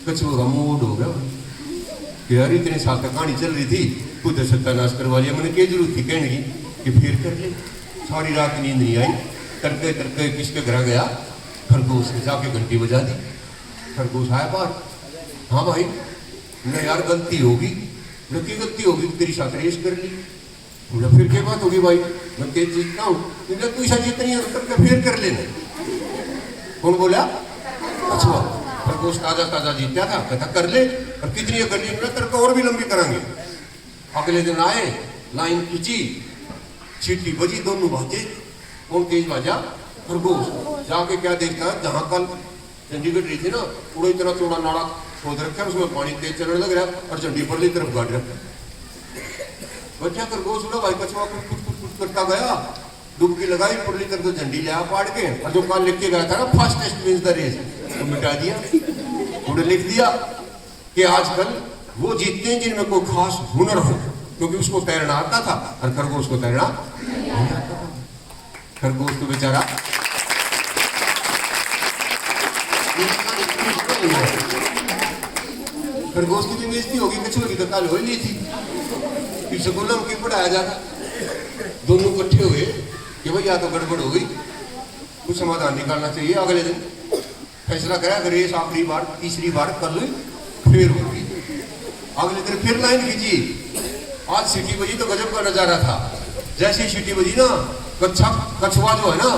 कछुआ का मूड हो गया कि यार इतने साल तक कहानी चल रही थी, खुद सत्यानाश करवा लिया। मैंने क्या जरूरत थी कहने की कि फिर कर ले। सारी रात नींद नहीं आई, तड़के तड़के किसके घर गया? खरगोश ने जाके घंटी बजा दी। खरगोश आया बाहर, हाँ भाई मैं यार गलती होगी, लकी गलती होगी, तेरी साथ रेस कर ली। बोला फिर क्या बात होगी भाई, मैं तेज जीतता हूँ, तू ऐसा जीत नहीं है फिर कर लेना। कौन बोला? अच्छा खरगोश ताजा ताजा जीता था, कहता कर ले। और कितनी कर ली? तेरे को और भी लंबी करांगे। अगले दिन आए, लाइन खींची, सीटी बजी, दोनों भाजे। कौन तेज भाजा? खरगोश। जाके क्या देखता है, जहां कल चंडीगढ़ रही थी ना, पूरा इतना चौड़ा नाला खोद रखा, उसमें पानी तेज चलने लग रहा और चंडी परली तरफ गाड़ रखा। बच्चा खरगोश बोला भाई कछुआ कुछ करता गया, डुबकी लगाई, परली तरफ तो झंडी लिया पाड़ के, और जो काल लिख के गया था ना फास्टेस्ट विंस द रेस, तो मिटा दिया। उन्होंने लिख दिया कि आजकल वो जीतते हैं जिनमें कोई खास हुनर हो, क्योंकि उसको तैरना आता था और खरगोश को तैरना नहीं आता था। खरगोश तो बेचारा खरगोश की भी बेइज्जती होगी, कछुए की तो कल हो ही नहीं थी। फिर स्कूल में क्यों पढ़ाया जाता? दोनों इकट्ठे हुए कि भाई या तो गड़बड़ हो गई, कुछ समाधान निकालना चाहिए। अगले दिन फैसला करा, अगर रेस आखिरी बार तीसरी बार कल फिर होगी। अगले दिन फिर लाइन खींची, आज सीटी बजी तो गजब का नजारा था। जैसे ही सीटी बजी ना, कछुआ जो है ना,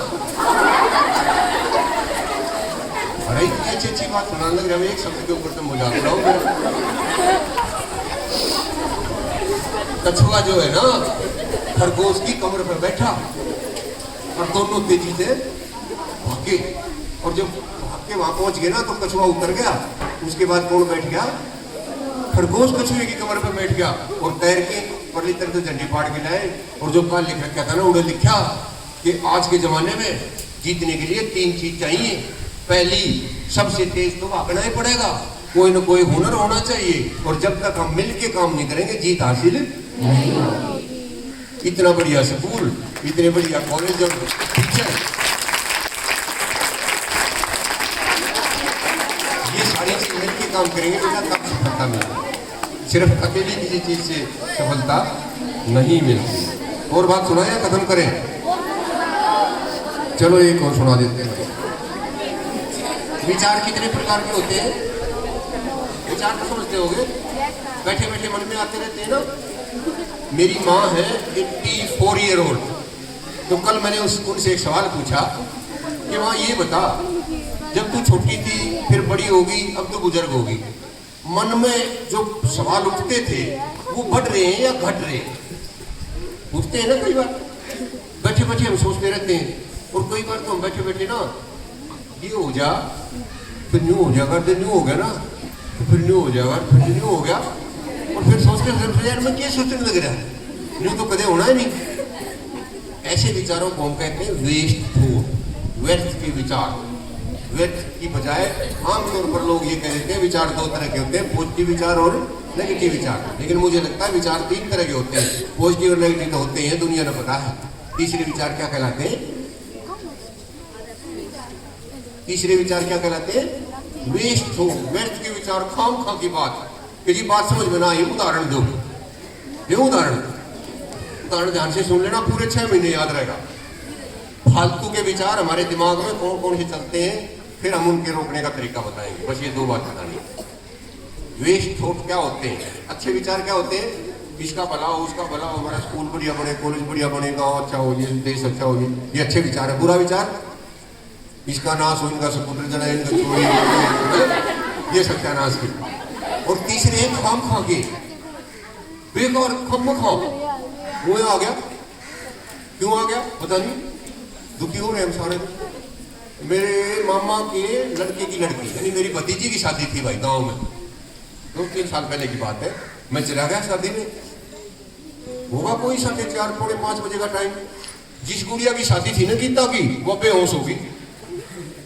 अरे इतनी अच्छी अच्छी बात सुनाने लग रहा है, एक शब्द के ऊपर तुम मजाक उड़ाओ मेरा। कछुआ जो है ना, खरगोश की कमर पर बैठा और दोनों तेजी से भागे, और जब भाग के वहां पहुंच गए ना तो कछुआ उतर गया। उसके बाद कौन बैठ गया? खरगोश कछुए की कमर पर बैठ गया और तैर के परली तरफ से झंडी फाड़ के लाए। और जो काल लिख रखा था ना, उन्हें लिखा कि आज के जमाने में जीतने के लिए 3 चीज चाहिए। पहली, सबसे तेज तो भागना ही पड़ेगा, कोई ना कोई हुनर होना चाहिए, और जब तक हम मिलके काम नहीं करेंगे जीत हासिल नहीं होगी। इतना बढ़िया स्कूल, इतने बढ़िया कॉलेज और टीचर, ये सारी चीज मिलके काम करेंगे तो तब सफलता मिलेगी। सिर्फ अकेली किसी चीज से सफलता नहीं मिलती। और बात सुना या खत्म करें? चलो एक और सुना देते हैं। विचार कितने प्रकार के होते हैं? विचार तो समझते होंगे, बैठे बैठे मन में आते रहते हैं ना। मेरी माँ है 84 ईयर ओल्ड, तो कल मैंने उनसे एक सवाल पूछा कि माँ ये बता, जब तू छोटी थी फिर बड़ी होगी, अब तो बुजुर्ग होगी, मन में जो सवाल उठते थे वो बढ़ रहे हैं या घट रहे हैं? उठते हैं ना कई बार, बैठे बैठे हम सोचते रहते हैं। और कई बार तो हम बैठे बैठे ना, ये हो जा फिर न्यू हो जाएगा, फिर न्यू हो गया ना, तो फिर न्यू हो जाएगा, फिर न्यू हो गया, और फिर सोचते यार मैं क्या सोचने लग रहा है, न्यू तो कदे होना ही नहीं। ऐसे विचारों को हम कहते हैं वेस्ट थॉट, व्यर्थ के विचार। व्यर्थ की बजाय आमतौर पर लोग ये कह देते हैं विचार 2 तरह के होते हैं, पॉजिटिव विचार और नेगेटिव विचार। लेकिन मुझे लगता है विचार 3 तरह के होते हैं, पॉजिटिव और नेगेटिव तो होते हैं, दुनिया ने पता है। तीसरे विचार क्या कहलाते हैं? तीसरे विचार क्या कहलाते हैं? वेस्ट हो, व्यर्थ के विचार, खाम खा की बात, कि जी बात समझ में ना आई, उदाहरण दो। ये उदाहरण ध्यान से सुन लेना, पूरे 6 महीने याद रहेगा। फालतू के विचार हमारे दिमाग में कौन कौन से चलते हैं, फिर हम उनके रोकने का तरीका बताएंगे। बस ये 2 बात बतानी है। वेस्ट थॉट क्या होते हैं? अच्छे विचार क्या होते हैं? इसका भला हो, उसका भला हो, हमारा स्कूल बढ़िया बने, कॉलेज बढ़िया बने, गाँव अच्छा हो, ये देश अच्छा हो, ये अच्छे विचार है। बुरा विचार, इसका नाश हो, इनका स्कूटर जलाए, इनका चोरी, ये सत्यानाश की। और तीसरे एक खाम खा के बेकार खम खाओ, वो आ गया, क्यों आ गया पता नहीं, दुखी हो रहे हम सारे। मेरे मामा के लड़के की लड़की, यानी मेरी भतीजी की शादी थी भाई गांव में, 2-3 साल पहले की बात है। मैं चला गया शादी में, होगा कोई 4:30 पौने 5 बजे का टाइम। जिस गुड़िया की शादी थी ना गीता की, वो बेहोश होगी।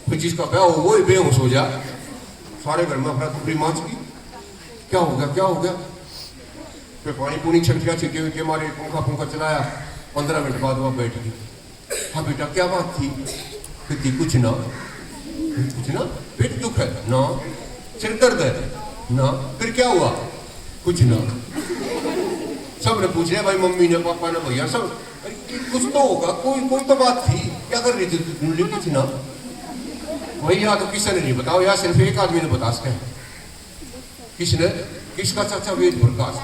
फिर जिसका ब्याह हो वो ही बेहोश हो जा। सारे घर में अफरा तफरी मच गई। क्या हो गया, क्या हो गया? फिर पानी पूनी छटकिया छिटके हुए मारे, पंखा पंखा चलाया। 15 मिनट बाद वह बैठ गई। हाँ बेटा क्या बात थी? कहती कुछ ना, कुछ ना, पेट दुख है ना, सिर दर्द है ना, फिर क्या हुआ? कुछ ना। सब ने पूछ लिया, भाई मम्मी ने, पापा ने, भैया सब, कुछ तो होगा, कोई तो बात थी। क्या कर रही थी तुम? कुछ ना। वही या तो किसी ने नहीं बताओ, या सिर्फ एक आदमी ने बता सके। किसने? किसका? चाचा वेद प्रकाश।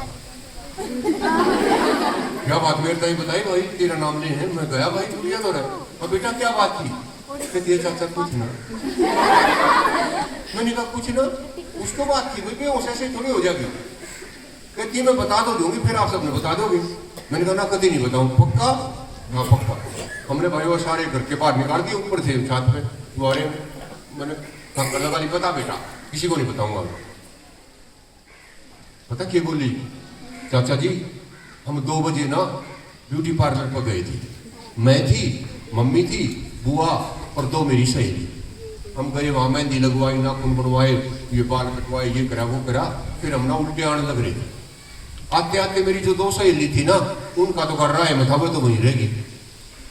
क्या बात मेरे ताई बताई? भाई तेरा नाम नहीं है। मैं गया भाई दुनिया तो रहे। और बेटा क्या बात थी? कहती है चाचा कुछ ना। मैंने कहा कुछ ना, उसको बात थी भाई, बेहोश ऐसे थोड़ी हो जाएगी। कहती है मैं बता तो दूंगी, फिर आप सबने बता दोगे। मैंने कहा ना कभी नहीं बताऊं। पक्का? हाँ पक्का। हमने भाई वो सारे घर के बाहर निकाल दिए, ऊपर थे छत पे दुआरे में। मैंने कहा गला वाली बता बेटा, किसी को नहीं बताऊंगा। पता क्या बोली? चाचा जी हम 2 बजे ना ब्यूटी पार्लर पर गए थे। मैं थी, मम्मी थी, बुआ और 2 मेरी सहेली। हम गए वहां, मेहंदी लगवाई, नाखून बनवाए, ये बाल कटवाए, ये करा वो करा। फिर हम ना उल्टे आने लग रहे थे। आते आते मेरी जो 2 सहेली थी ना, उनका तो कर रहा है, मैं था वो तो वहीं रहेगी।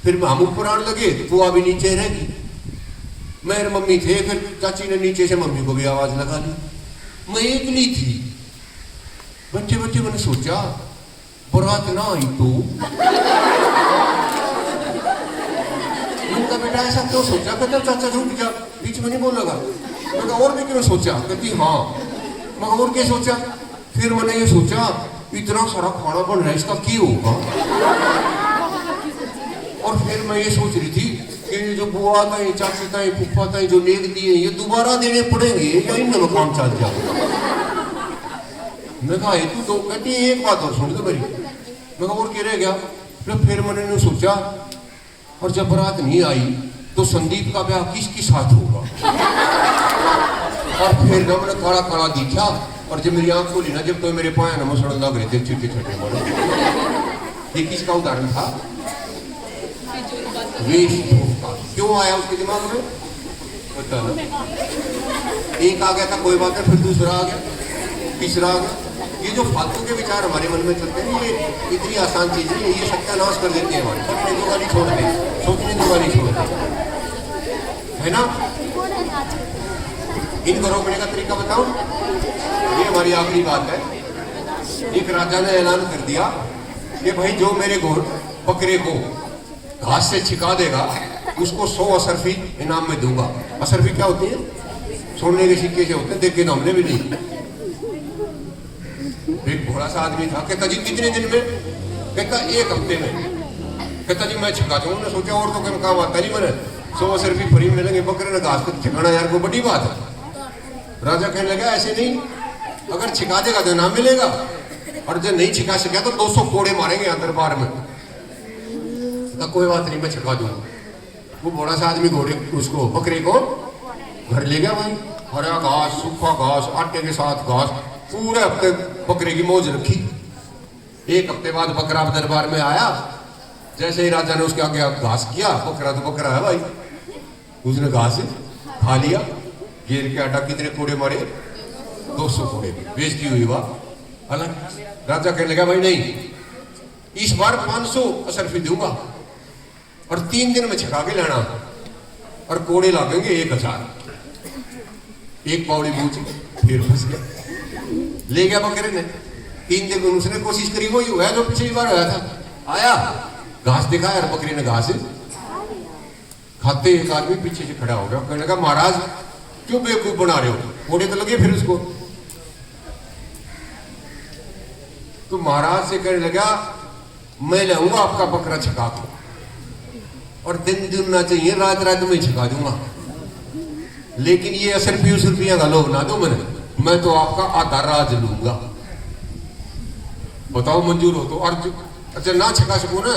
फिर हम ऊपर आने लगे, बुआ भी नीचे रहेगी। मेरे मम्मी थे, फिर चाची ने नीचे से मम्मी को भी आवाज लगा ली। मैं एकली थी। बच्चे बच्चे मैंने सोचा बारात ना आई तो। उनका बेटा ऐसा क्यों सोचा? कहते चाचा झूठ जा, बीच में नहीं बोलेगा। मैं और भी क्यों सोचा? कहती हाँ। मैं और क्या सोचा? फिर मैंने ये सोचा इतना सारा खाना बन रहा है, इसका क्यों होगा? और फिर मैं ये सोच रही थी कि जो बुआ ताई, चाची ताई, फूफा ताई जो नेक दिए ये दोबारा देने पड़ेंगे या इनमें काम चल जाएगा। मैं कहा तू तो कहती एक बात और सुन दो मेरी। मैं और क्या रह गया? फिर मैंने सोचा और जब बारात नहीं आई तो संदीप का ब्याह किसके साथ होगा? और फिर मैंने काला काला दिखा, और जब मेरी आंख खोली ना, जब तो मेरे पाए ना मसड़न लग रहे थे छोटे छोटे बड़े। ये किसका उदाहरण था? क्यों आया उसके दिमाग में? पता ना। एक आ गया था कोई बात है, फिर दूसरा आ गया, तीसरा आ गया। ये जो फालतू के विचार हमारे मन में चलते हैं, ये इतनी आसान चीज नहीं है, ये सत्यानाश कर देते हैं हमारे। सोचने की वाली छोड़ दे, सोचने की वाली छोड़ दे, है ना? इनको रोकने का तरीका बताऊं? ये हमारी आखिरी बात है। एक राजा ने ऐलान कर दिया कि भाई जो मेरे बकरे को घास से छिका देगा उसको 100 असरफी इनाम में दूंगा। असरफी क्या होती है? सोने के सिक्के से होते हैं, देख के हमने भी नहीं। एक घोड़ा सा आदमी था, कहता जी कितने दिन में? कहता 1 हफ्ते में। कहता जी मैं छिका दूंगा। उन्होंने सोचा और तो कम काम आता नहीं, मैंने 100 असरफी फ्री मिलेंगे, बकरे ने घास को छिकाना यार कोई बड़ी बात है। राजा कहने लगा ऐसे नहीं, अगर छिका देगा तो इनाम मिलेगा, और जब नहीं छिका सका तो 200 कोड़े मारेंगे यहाँ दरबार में। तो कोई बात नहीं मैं छिका दूंगा। वो बड़ा सा आदमी घोड़े उसको बकरे को घर ले गया। भाई हरा घास, सूखा घास, आटे के साथ घास, पूरे हफ्ते बकरे की मौज रखी। 1 हफ्ते बाद बकरा दरबार में आया। जैसे ही राजा ने उसके आगे घास किया, बकरा तो बकरा है भाई, उसने घास खा लिया, घेर के आटा। कितने कोड़े मारे? 200 कोड़े। बेइज्जती हुई वाह अलग। राजा कहने लगा भाई नहीं, इस बार 500 असरफी दूंगा और 3 दिन में छिका के लेना, और कोड़े लागेंगे 1000। एक पौड़ी बूझ फिर फंस गया, ले गया बकरे ने। 3 दिन में उसने कोशिश करी, वही हुआ जो पिछली बार हुआ था। आया घास दिखाया और बकरी ने घास खाते एक आदमी पीछे से खड़ा हो गया, कहने लगा महाराज क्यों बेवकूफ बना रहे हो? कोड़े तो लगे फिर उसको। तो महाराज से कहने लगा मैं लाऊंगा आपका बकरा छिका के, और दिन दुना चाहिए, रात रात में छिका दूंगा, लेकिन ये असरफी रुपया का लोभ ना दो मैं तो आपका आधा राज लूंगा। बताओ मंजूर हो तो? और अच्छा ना छिका सकूं ना,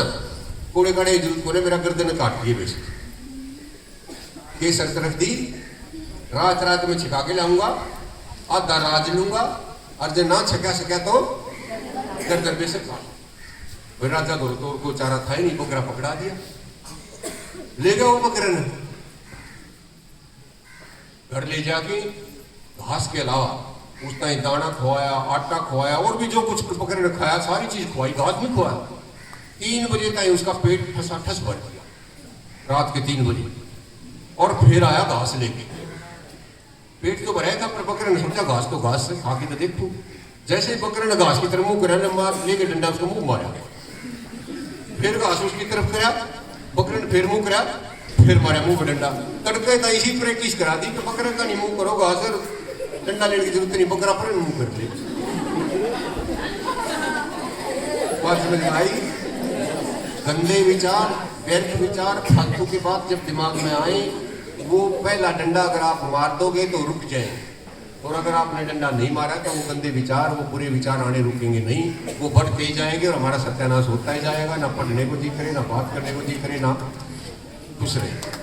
कोड़े काड़े जरूरत को मेरा गर्दन काट दिए बेच के शर्त रख दी, रात रात में छिका के लाऊंगा, आधा राज लूंगा, और जब ना छिका सका तो गर्दन में से काट। फिर राजा तो को चारा था ही नहीं, बकरा पकड़ा दिया, ले गया वो बकरे ने। घर ले जाके घास के अलावा उसने दाना खवाया, आटा खवाया, और भी जो कुछ बकरे ने खाया सारी चीज खवाई, घास नहीं खवाया। 3 बजे तक उसका पेट ठसाठस भर गया, रात के 3 बजे। और फिर आया घास लेके, पेट तो भराया था पर बकरे ने सोचा घास तो घास से खा के तो देखूं। जैसे बकरे ने घास की तरफ मुंह कराया, मार लेके डंडा उसका मुंह मारा, फिर घास उसकी तरफ कराया, बकरे ने फिर मुंह कराया, फिर मारा मुंह में डंडा। तड़के था इसी प्रैक्टिस करा दी कि बकरे का नहीं मुंह करो, घास डंडा लेने की जरूरत नहीं, बकरा पर मुंह कर ले। बात समझ में आई? गंदे विचार, व्यर्थ विचार, फालतू की बात जब दिमाग में आए, वो पहला डंडा अगर आप मार दोगे तो रुक जाएंगे, और अगर आपने डंडा नहीं मारा तो वो गंदे विचार, वो बुरे विचार आने रुकेंगे नहीं, वो बढ़ते ही जाएंगे और हमारा सत्यानाश होता ही जाएगा। ना पढ़ने को जी करे, ना बात करने को जी करे, ना खुश रहे।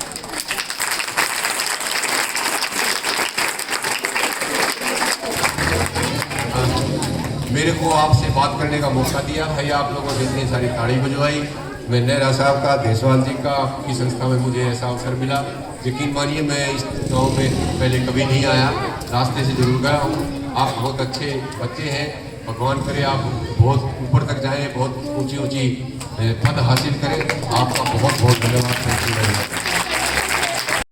मेरे को आपसे बात करने का मौका दिया भाई, आप लोगों ने इतनी सारी ताड़ी बजवाई। मैं नेहरा साहब का, देसवाल जी का, आपकी संस्था में मुझे ऐसा अवसर मिला। यकीन मानिए मैं इस गांव में पहले कभी नहीं आया, रास्ते से जरूर गया हूँ। आप बहुत अच्छे बच्चे हैं, भगवान करे आप बहुत ऊपर तक जाएं, बहुत ऊंची ऊंची पद हासिल करें। आपका बहुत बहुत धन्यवाद।